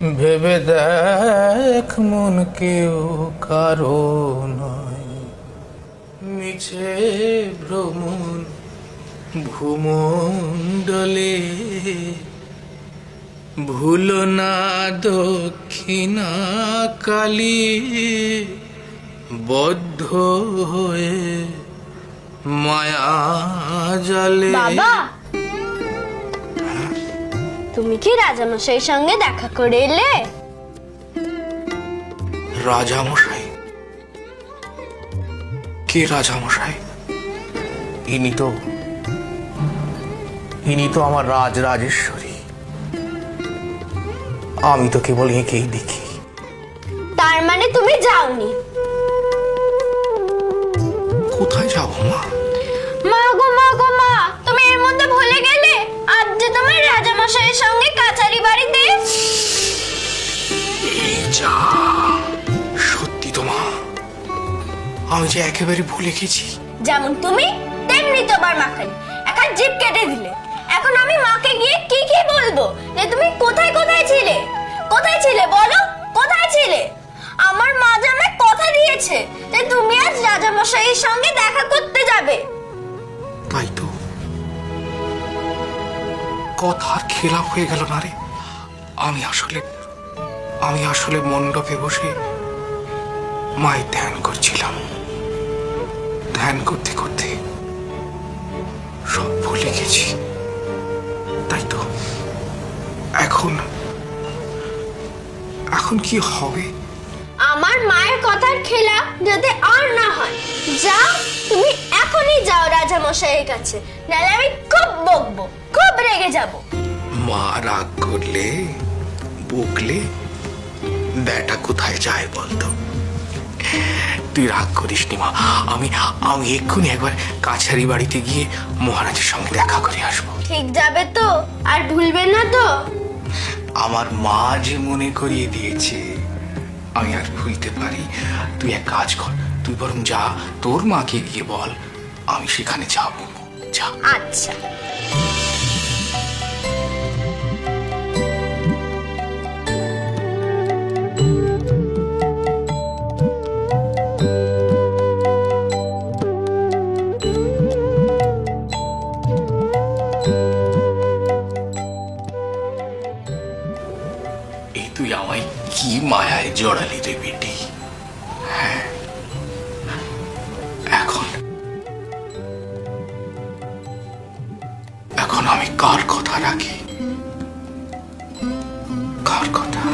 ভেবে দেখ মন কেউ কারো নয়, মিছে ভ্রমণ ভূমণ্ডলে, ভুলো না দক্ষিণা কালী, বদ্ধ হয়ে মায়া জালে। বাবা, তুমি কি রাজামশাইয়ের সঙ্গে দেখা করে এলে? রাজামশাই? কে রাজামশাই? ইনি তো আমার রাজরাজেশ্বরী। আমি তো কেবল একেই দেখি। তার মানে তুমি যাওনি? কোথায় যাব মা? মা গো মা গো মা, তুমি এর মধ্যে ভুলে গেলে আজ যে তোমার রাজামশাইয়ের সঙ্গে কাছারি বাড়িতে। এই যা, সত্যি তো মা, আমি যে একেবারে ভুলে গেছি। যেমন তুমি তেমনি তোমার মাখানি একটা জিভ কেটে দিলে। এখন আমি মাকে গিয়ে কি কি বলবো যে তুমি কোথায় কোথায় ছিলে? কোথায় ছিলে বলো, কোথায় ছিলে? আমার মা যে আমায় কথা দিয়েছে যে তুমি আজ রাজামশাইয়ের সঙ্গে দেখা করতে যাবে। তাই তো, কথার খেলাপ হয়ে গেল না রে। আমি আসলে মণ্ডপে বসে মায়ের ধ্যান করছিলাম। ধ্যান করতে করতে সব ভুলে গেছি। তাই তো, এখন কি হবে? আমার মায়ের কথার খেলাপ যাতে আর না হয়, যাও তুমি এখনই যাও রাজামশাইয়ের কাছে, নাহলে আমি খুব বকবো, খুব রেগে যাব। মা রাগ করলে, বকলে ব্যাটা কোথায় যায় বলতো? তুই রাগ করিস নি মা, আমি এক্ষুনি একবার কাছারি বাড়িতে গিয়ে মহারাজের সঙ্গে দেখা করে আসবো। ঠিক যাবে তো? আর ভুলবে না তো? আমার মা যে মনে করিয়ে দিয়েছে, আমি আর ভুলতে পারি? তুই এক কাজ কর, তুই বরং যা, তোর মাকে গিয়ে বল আমি সেখানে যাব। যা। আচ্ছা। এই তুই আমায় কি মায়ায় জড়ালি রে বেটি। হ্যাঁ, এখন আমি কার কথা রাখি? কার কথা?